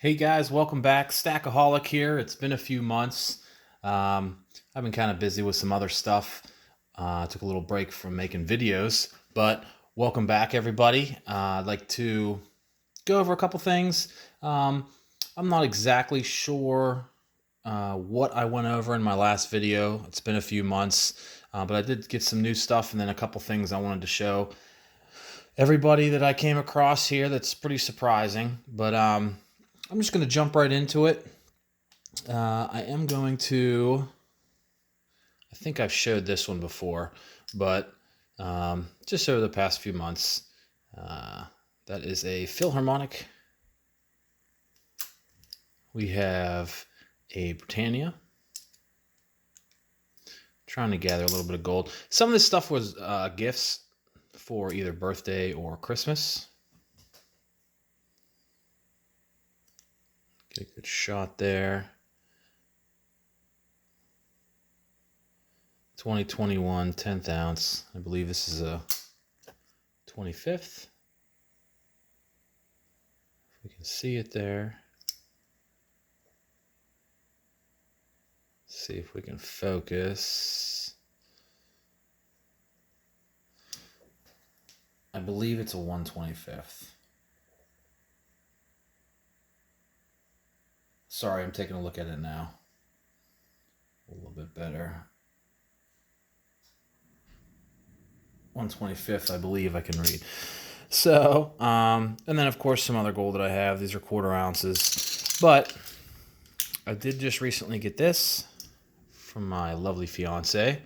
Hey guys, welcome back. Stackaholic here. It's been a few months. I've been kind of busy with some other stuff. Took a little break from making videos, but welcome back, everybody. I'd like to go over a couple things. I'm not exactly sure what I went over in my last video. It's been a few months, but I did get some new stuff and then a couple things I wanted to show everybody that I came across here that's pretty surprising. But I'm just going to jump right into it. I am going to, I think I've showed this one before, but just over the past few months, that is a Philharmonic. We have a Britannia. Trying to gather a little bit of gold. Some of this stuff was gifts for either birthday or Christmas. Get a good shot there. 2021 10th ounce. I believe this is a 25th. If we can see it there. See if we can focus. I believe it's a 125th. Sorry, I'm taking a look at it now. A little bit better. 125th, I believe I can read. So, and then of course some other gold that I have. These are quarter ounces. But I did just recently get this from my lovely fiance.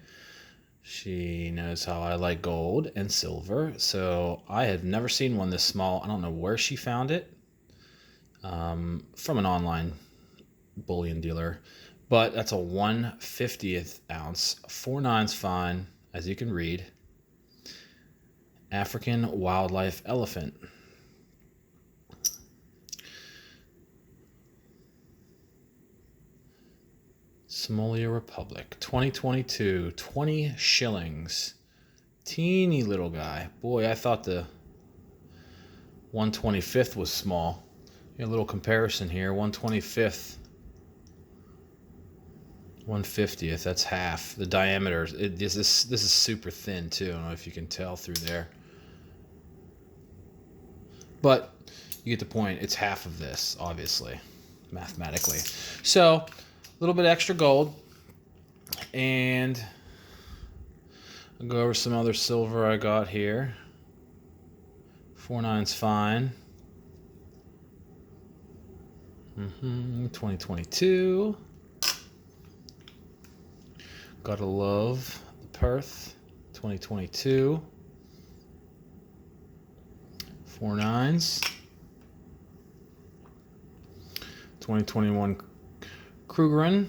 She knows how I like gold and silver. So I had never seen one this small. I don't know where she found it. From an online bullion dealer. But that's a 1/50th ounce. 4/9's fine, as you can read. African wildlife elephant. Somalia Republic. 2022. 20 shillings. Teeny little guy. Boy, I thought the 1/25th was small. A little comparison here. 1/25th. 1/50th. That's half. The diameter. This is super thin too. I don't know if you can tell through there. But you get the point. It's half of this, obviously, mathematically. So, a little bit extra gold. And I'll go over some other silver I got here. 4/9's fine. 2022. Gotta love the Perth. 2022. 4/9's. 2021 Krugerrand.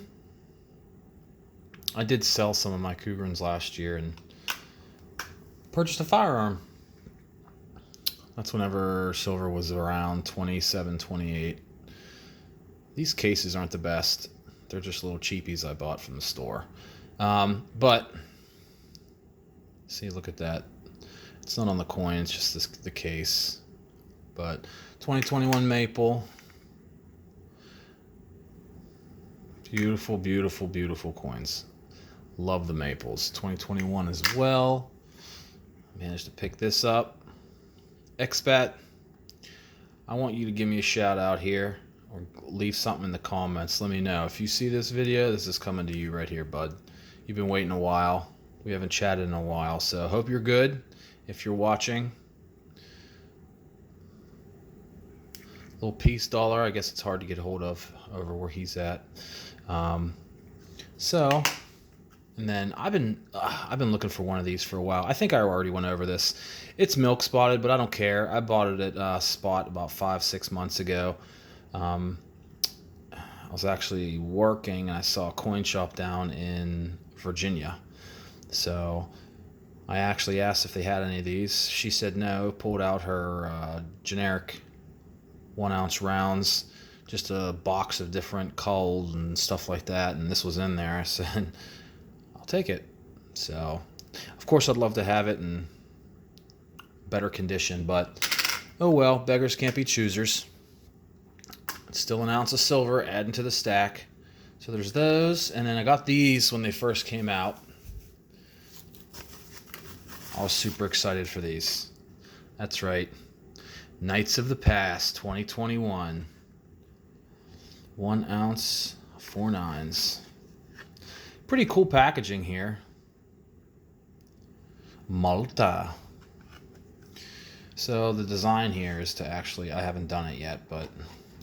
I did sell some of my Krugerrands last year and purchased a firearm. That's whenever silver was around 27, 28. These cases aren't the best. They're just little cheapies I bought from the store. But see, look at that. It's not on the coin, it's just the case. But 2021 maple. Beautiful, beautiful, beautiful coins. Love the maples. 2021 as well. Managed to pick this up. Expat, I want you to give me a shout out here or leave something in the comments. Let me know. If you see this video, this is coming to you right here, bud. You've been waiting a while. We haven't chatted in a while, so hope you're good. If you're watching. Little peace dollar. I guess it's hard to get a hold of over where he's at. And then I've been looking for one of these for a while. I think I already went over this. It's milk spotted, but I don't care. I bought it at Spot about 5-6 months ago. I was actually working and I saw a coin shop down in Virginia. So I actually asked if they had any of these. She said no, pulled out her generic 1-ounce rounds, just a box of different culls and stuff like that, and this was in there. I said, I'll take it. So, of course, I'd love to have it in better condition, but oh well, beggars can't be choosers. Still an ounce of silver adding to the stack. So there's those, and then I got these when they first came out. I was super excited for these. That's right. Knights of the Past 2021. 1 ounce, 4 nines. Pretty cool packaging here. Malta. So the design here is to actually, I haven't done it yet, but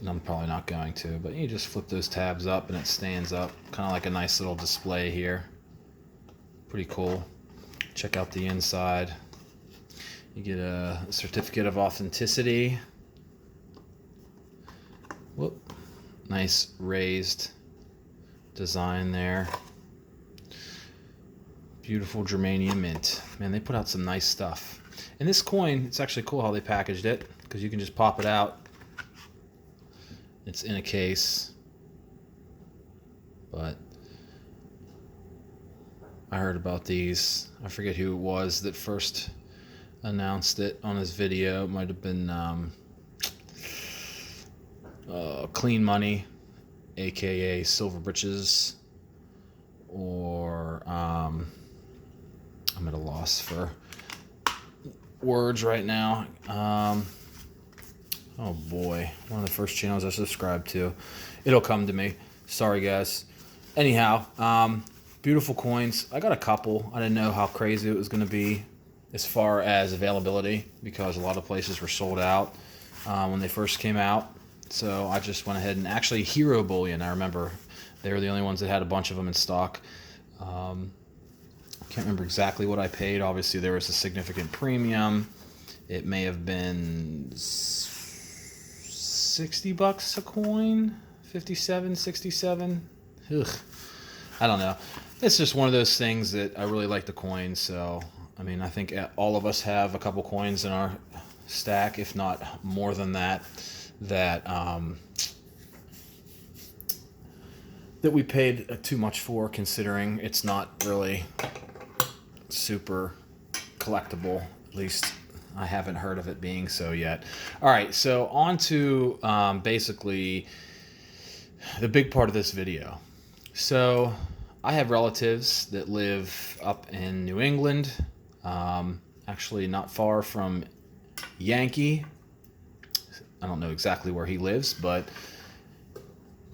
I'm probably not going to, but you just flip those tabs up and it stands up, kind of like a nice little display here. Pretty cool. Check out the inside. You get a certificate of authenticity. Whoop. Nice raised design there. Beautiful germanium mint. Man, they put out some nice stuff. And this coin, it's actually cool how they packaged it, because you can just pop it out. It's in a case. But I heard about these. I forget who it was that first announced it on his video. It might have been Clean Money, aka Silver Britches, or I'm at a loss for words right now. Oh boy, one of the first channels I subscribed to. It'll come to me. Sorry guys. Anyhow, beautiful coins. I got a couple. I didn't know how crazy it was going to be as far as availability, because a lot of places were sold out when they first came out. So I just went ahead and actually Hero Bullion, I remember they were the only ones that had a bunch of them in stock. Can't remember exactly what I paid. Obviously there was a significant premium. It may have been $60 a coin, 57, 67. Ugh. I don't know. It's just one of those things that I really like the coins. So, I mean, I think all of us have a couple coins in our stack, if not more than that, that we paid too much for, considering it's not really super collectible. At least I haven't heard of it being so yet. All right, so on to basically the big part of this video. So I have relatives that live up in New England, actually not far from Yankee. I don't know exactly where he lives, but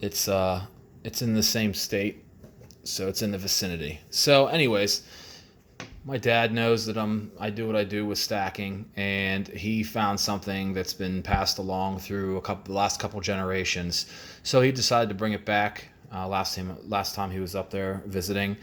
it's in the same state, so it's in the vicinity. So anyways, my dad knows that I do what I do with stacking, and he found something that's been passed along through the last couple generations. So he decided to bring it back last time he was up there visiting,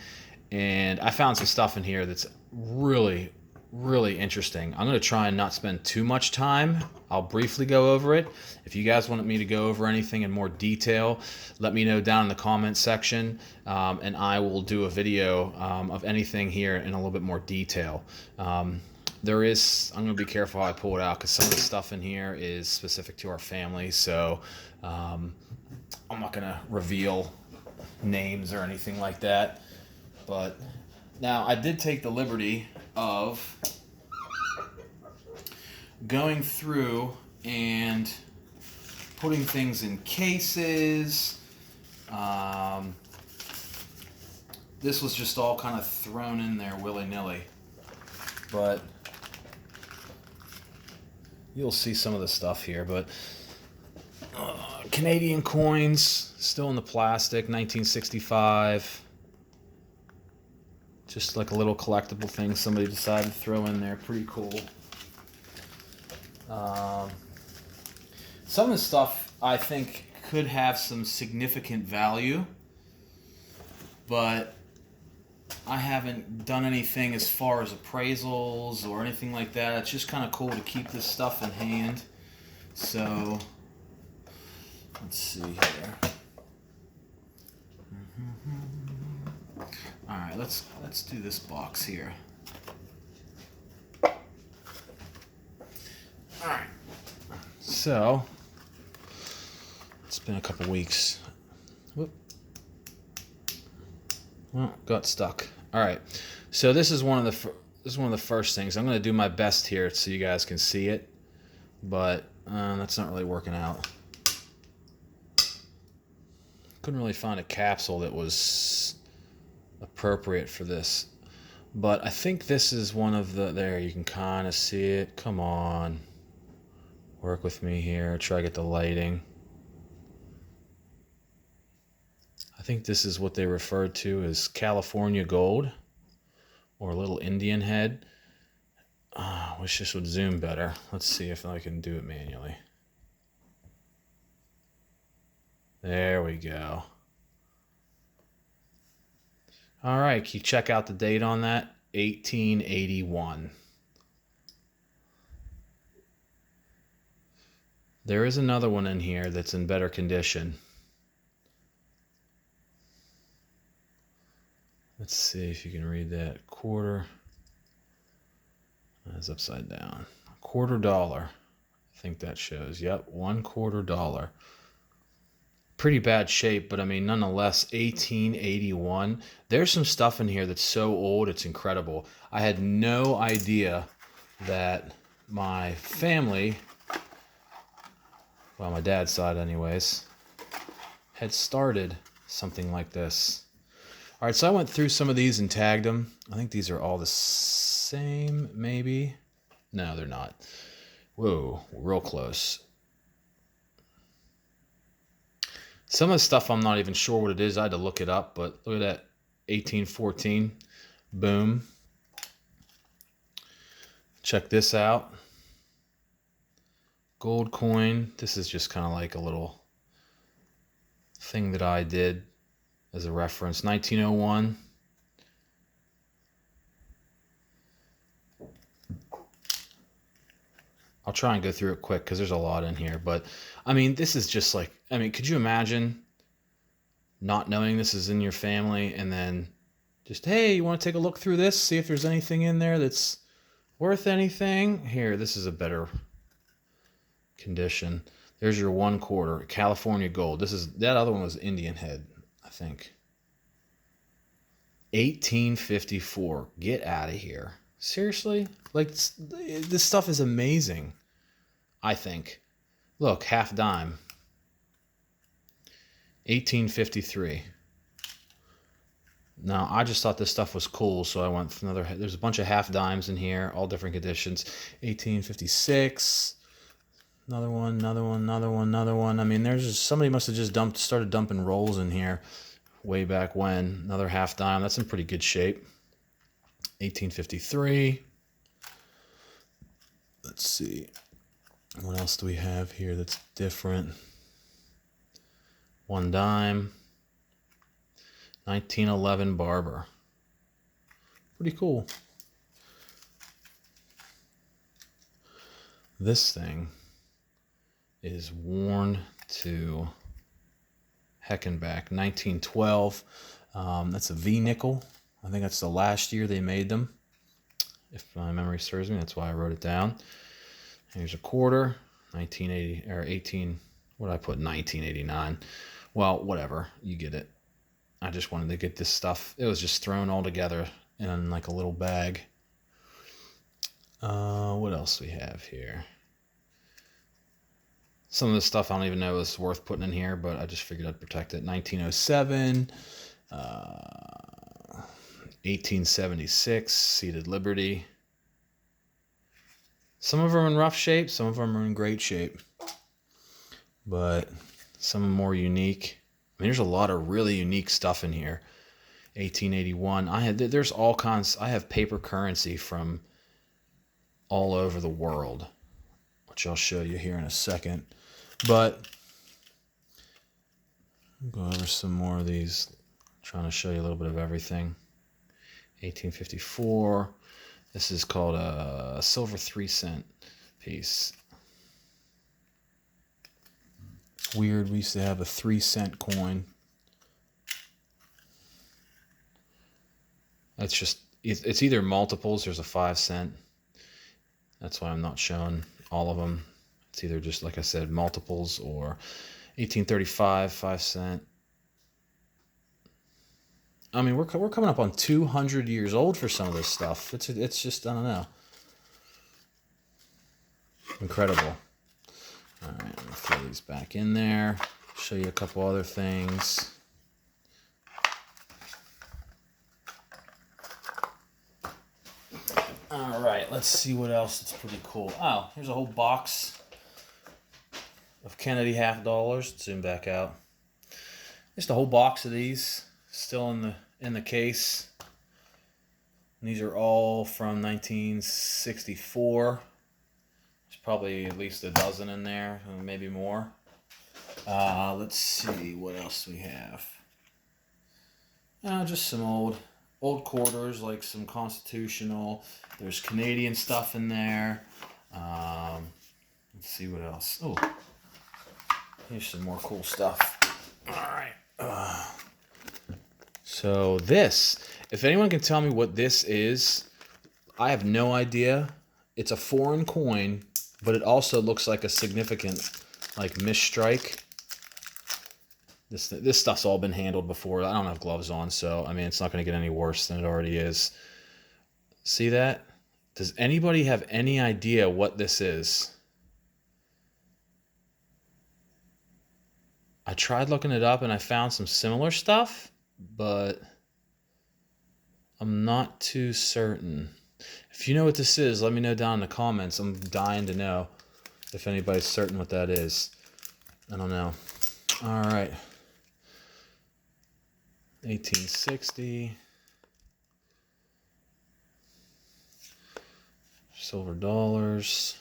and I found some stuff in here that's really, really interesting. I'm going to try and not spend too much time. I'll briefly go over it. If you guys want me to go over anything in more detail, let me know down in the comment section, and I will do a video of anything here in a little bit more detail. I'm going to be careful how I pull it out, because some of the stuff in here is specific to our family, so I'm not going to reveal names or anything like that. But now I did take the liberty of going through and putting things in cases. This was just all kind of thrown in there willy-nilly, but you'll see some of the stuff here. But Canadian coins, still in the plastic, 1965. Just like a little collectible thing somebody decided to throw in there. Pretty cool. Some of the stuff I think could have some significant value, but I haven't done anything as far as appraisals or anything like that. It's just kind of cool to keep this stuff in hand. So let's see here. All right, let's do this box here. All right. So it's been a couple weeks. Whoop. Well, got stuck. All right. So this is one of the first things. I'm going to do my best here so you guys can see it, but that's not really working out. Couldn't really find a capsule that was appropriate for this. But I think this is one of the, there, you can kind of see it. Come on. Work with me here. Try to get the lighting. I think this is what they referred to as California gold or a little Indian head. I wish this would zoom better. Let's see if I can do it manually. There we go. All right, can you check out the date on that? 1881. There is another one in here that's in better condition. Let's see if you can read that. Quarter. That's upside down. $1/4. I think that shows. Yep, $1/4. Pretty bad shape, but I mean, nonetheless, 1881. There's some stuff in here that's so old, it's incredible. I had no idea that my family, well, my dad's side anyways, had started something like this. All right, so I went through some of these and tagged them. I think these are all the same, maybe. No, they're not. Whoa, real close. Some of the stuff I'm not even sure what it is. I had to look it up, but look at that, 1814. Boom. Check this out. Gold coin. This is just kind of like a little thing that I did as a reference. 1901. I'll try and go through it quick because there's a lot in here. But, I mean, this is just like, I mean, could you imagine not knowing this is in your family and then just, hey, you want to take a look through this, see if there's anything in there that's worth anything? Here, this is a better condition. There's your $1/4, California gold. This is, that other one was Indian head, I think. 1854. Get out of here. Seriously? Like, this stuff is amazing, I think. Look, half dime. 1853. Now, I just thought this stuff was cool, so I went for another. There's a bunch of half dimes in here, all different conditions. 1856. Another one, another one, another one, another one. I mean, there's just, somebody must have just started dumping rolls in here way back when. Another half dime. That's in pretty good shape. 1853. Let's see. What else do we have here that's different? 1 dime. 1911 Barber. Pretty cool. This thing is worn to heck and back. 1912. That's a V nickel. I think that's the last year they made them, if my memory serves me. That's why I wrote it down. Here's a quarter, 1980 or 18. What did I put? 1989. Well, whatever. You get it. I just wanted to get this stuff. It was just thrown all together in like a little bag. What else do we have here? Some of the stuff I don't even know is worth putting in here, but I just figured I'd protect it. 1907. 1876, Seated Liberty. Some of them are in rough shape, some of them are in great shape, but some are more unique. I mean, there's a lot of really unique stuff in here. 1881. There's all kinds. I have paper currency from all over the world, which I'll show you here in a second. But I'll go over some more of these. I'm trying to show you a little bit of everything. 1854. This is called a silver 3-cent piece. It's weird. We used to have a 3-cent coin. That's just, it's either multiples. There's a 5-cent. That's why I'm not showing all of them. It's either just, like I said, multiples or 1835, 5-cent. I mean, we're coming up on 200 years old for some of this stuff. It's just, I don't know. Incredible. All right, I'm gonna throw these back in there. Show you a couple other things. All right, let's see what else is pretty cool. Oh, here's a whole box of Kennedy half dollars. Zoom back out. Just a whole box of these still in the case. And these are all from 1964. There's probably at least a dozen in there, maybe more. Let's see what else we have. Just some old quarters, like some Constitutional. There's Canadian stuff in there. Let's see what else. Oh, here's some more cool stuff. All right. So this, if anyone can tell me what this is, I have no idea. It's a foreign coin, but it also looks like a significant, like, misstrike. This stuff's all been handled before. I don't have gloves on, so I mean it's not going to get any worse than it already is. See that? Does anybody have any idea what this is? I tried looking it up and I found some similar stuff, but I'm not too certain. If you know what this is, let me know down in the comments. I'm dying to know if anybody's certain what that is. I don't know. All right. 1860. Silver dollars.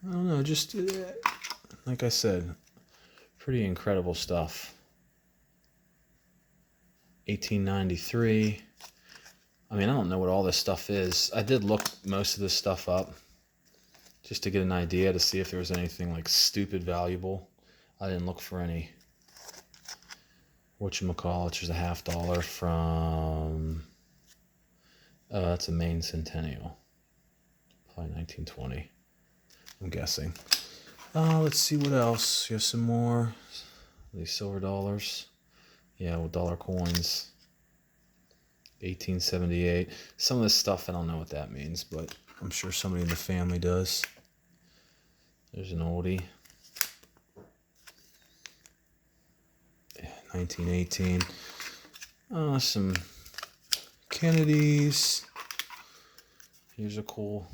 I don't know, just like I said, pretty incredible stuff. 1893. I mean, I don't know what all this stuff is. I did look most of this stuff up just to get an idea to see if there was anything like stupid valuable. I didn't look for any. Whatchamacallit, there's a half dollar from, that's a Maine Centennial. Probably 1920, I'm guessing. Let's see what else. You have some more. These silver dollars. Yeah, with dollar coins. 1878. Some of this stuff, I don't know what that means, but I'm sure somebody in the family does. There's an oldie. 1918. Some Kennedys. Here's a cool.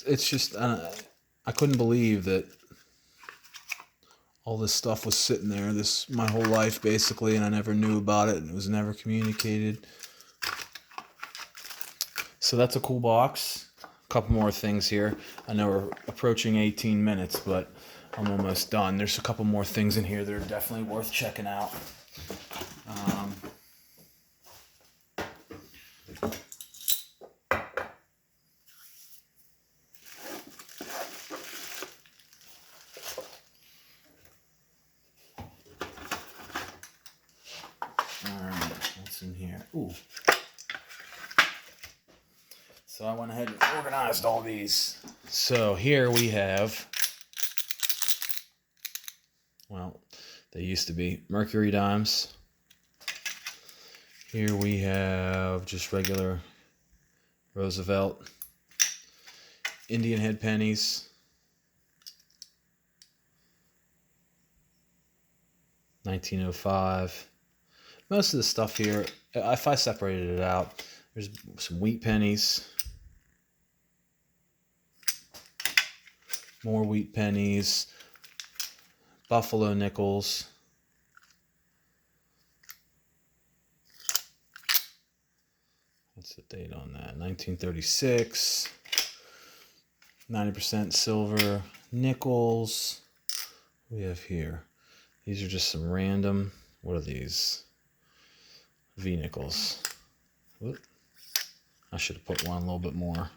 It's just, I couldn't believe that all this stuff was sitting there my whole life basically, and I never knew about it, and it was never communicated. So that's a cool box. A couple more things here. I know we're approaching 18 minutes, but I'm almost done. There's a couple more things in here that are definitely worth checking out. What's in here? Ooh. So I went ahead and organized all these. So here we have, well, they used to be Mercury dimes. Here we have just regular Roosevelt. Indian head pennies. 1905. Most of the stuff here, if I separated it out, there's some wheat pennies. More wheat pennies. Buffalo nickels. What's the date on that? 1936. 90% silver nickels. What do we have here? These are just some random, what are these? V nickels. Whoop. I should have put one a little bit more.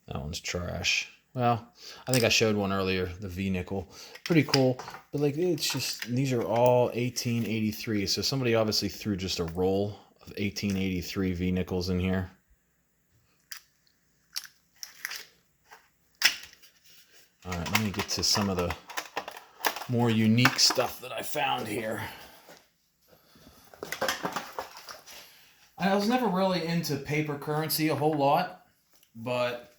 That one's trash. Well, I think I showed one earlier, the V nickel. Pretty cool, but like it's just, these are all 1883. So somebody obviously threw just a roll of 1883 V nickels in here. All right, let me get to some of the more unique stuff that I found here. I was never really into paper currency a whole lot, but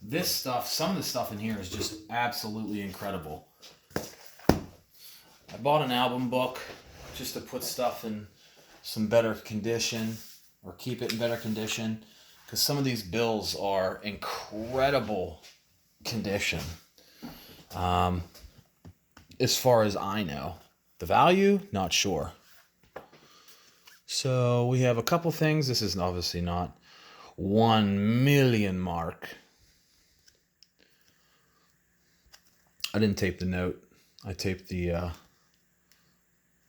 this stuff, some of the stuff in here is just absolutely incredible. I bought an album book just to put stuff in some better condition or keep it in better condition, because some of these bills are incredible condition. As far as I know, the value, not sure. So we have a couple things. This is obviously not 1 million mark. I didn't tape the note. I taped the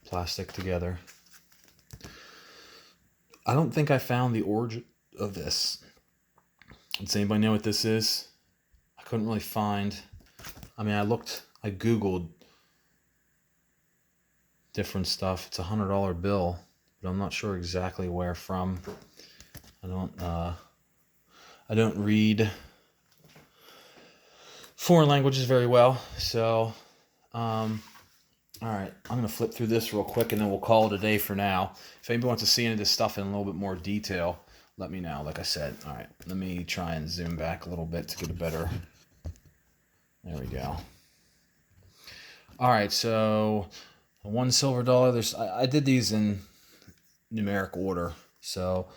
plastic together. I don't think I found the origin of this. Does anybody know what this is? I couldn't really find. I mean, I Googled different stuff. It's $100 bill, but I'm not sure exactly where from. I don't read foreign languages very well, so all right, I'm gonna flip through this real quick and then we'll call it a day for now. If anybody wants to see any of this stuff in a little bit more detail, let me know. Like I said, all right, let me try and zoom back a little bit to get a better. There we go. All right, so $1 silver. I did these in numeric order. So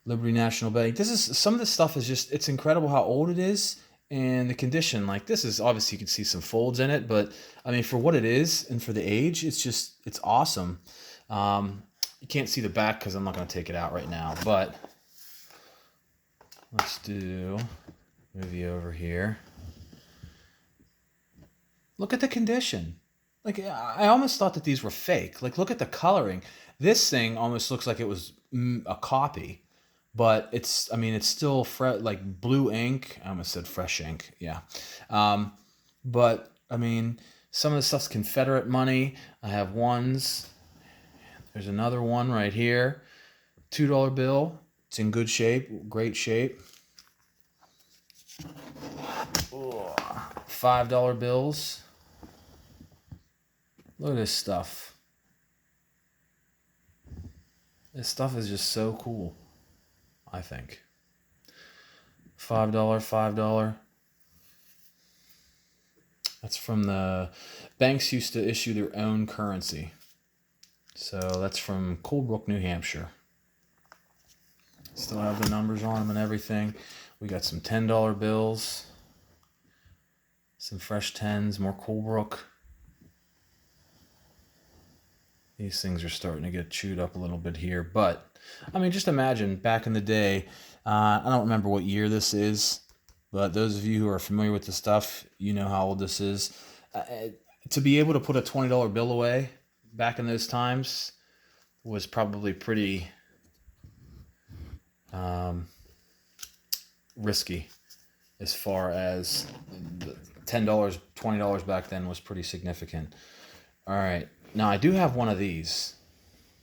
Liberty National Bank. This is some of this stuff is just, it's incredible how old it is and the condition. Like this is obviously you can see some folds in it, but I mean for what it is and for the age, it's awesome. You can't see the back because I'm not going to take it out right now, but let's move you over here. Look at the condition. Like, I almost thought that these were fake. Like, look at the coloring. This thing almost looks like it was a copy, but it's still like blue ink. I almost said fresh ink. Yeah. But, I mean, some of the stuff's Confederate money. I have ones. There's another one right here. $2 bill. It's in good shape. Great shape. $5 bills. Look at this stuff. This stuff is just so cool, I think. $5. That's from the banks used to issue their own currency. So that's from Colebrook, New Hampshire. Still have the numbers on them and everything. We got some $10 bills. Some fresh 10s, more Colebrook. These things are starting to get chewed up a little bit here. But, I mean, just imagine back in the day, I don't remember what year this is, but those of you who are familiar with the stuff, you know how old this is. To be able to put a $20 bill away back in those times was probably pretty risky, as far as $10, $20 back then was pretty significant. All right. Now, I do have one of these.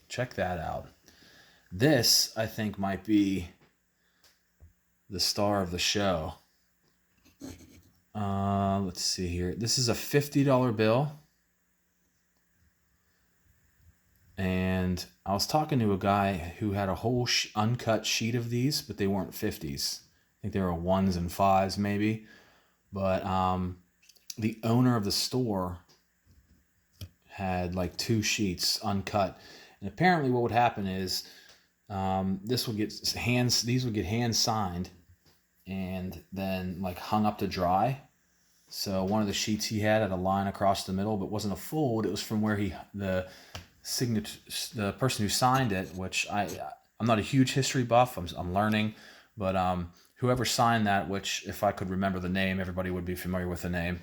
Check that out. This, I think, might be the star of the show. Let's see here. This is a $50 bill. And I was talking to a guy who had a whole uncut sheet of these, but they weren't 50s. I think they were 1s and 5s maybe. But the owner of the store had like 2 sheets uncut, and apparently what would happen is these would get hand signed and then like hung up to dry. So one of the sheets he had a line across the middle, but wasn't a fold. It was from where the person who signed it, which I'm not a huge history buff. I'm learning, but whoever signed that, which if I could remember the name, everybody would be familiar with the name.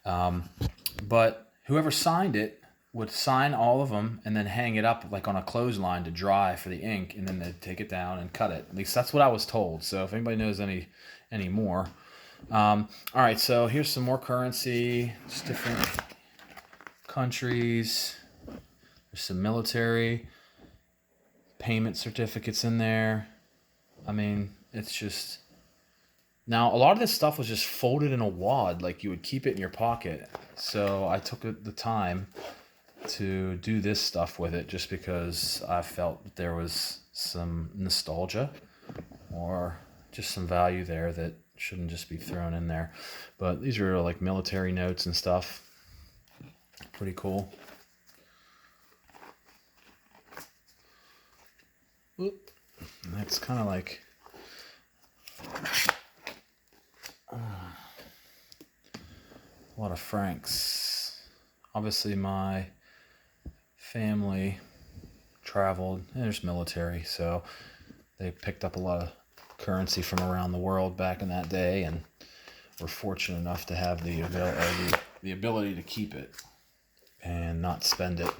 But whoever signed it would sign all of them and then hang it up like on a clothesline to dry for the ink, and then they'd take it down and cut it. At least that's what I was told. So if anybody knows any more. All right, so here's some more currency. Just different countries. There's some military payment certificates in there. I mean, it's just... Now, a lot of this stuff was just folded in a wad, like you would keep it in your pocket. So I took the time to do this stuff with it just because I felt that there was some nostalgia or just some value there that shouldn't just be thrown in there. But these are like military notes and stuff. Pretty cool. Oop. And that's kind of like a lot of francs. Obviously my family traveled, and there's military, so they picked up a lot of currency from around the world back in that day, and we're fortunate enough to have the ability to keep it and not spend it.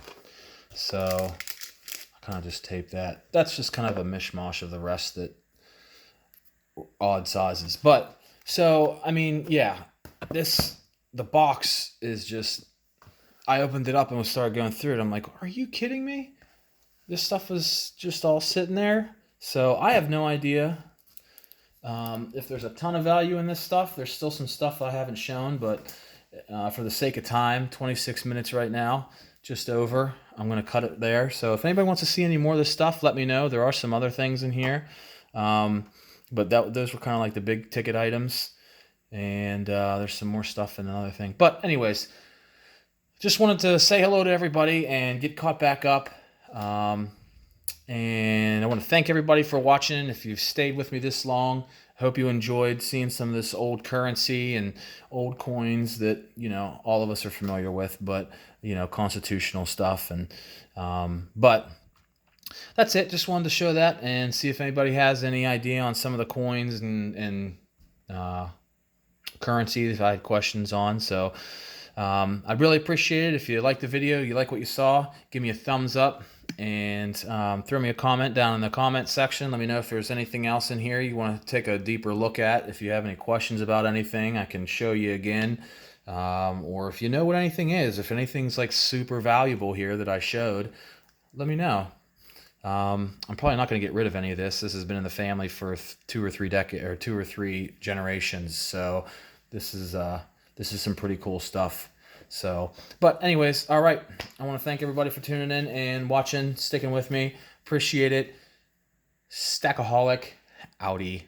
So I kind of just tape that. That's just kind of a mishmash of the rest that odd sizes. But so I mean, yeah, the box is just, I opened it up and started going through it. I'm like, are you kidding me? This stuff was just all sitting there. So I have no idea if there's a ton of value in this stuff. There's still some stuff I haven't shown, but for the sake of time, 26 minutes right now, just over. I'm going to cut it there. So if anybody wants to see any more of this stuff, let me know. There are some other things in here. But those were kind of like the big ticket items. And there's some more stuff in another thing. But anyways, just wanted to say hello to everybody and get caught back up. And I want to thank everybody for watching. If you've stayed with me this long, I hope you enjoyed seeing some of this old currency and old coins that, you know, all of us are familiar with, but, you know, constitutional stuff. And but that's it. Just wanted to show that and see if anybody has any idea on some of the coins and currency if I had questions on. So I'd really appreciate it if you liked the video, you like what you saw, give me a thumbs up, and throw me a comment down in the comment section. Let me know if there's anything else in here you want to take a deeper look at. If you have any questions about anything, I can show you again. Or if you know what anything is, if anything's like super valuable here that I showed, let me know. I'm probably not going to get rid of any of this. This has been in the family for 2 or 3 generations. So this is some pretty cool stuff. So, but anyways, all right. I want to thank everybody for tuning in and watching, sticking with me. Appreciate it. Stackaholic, outie.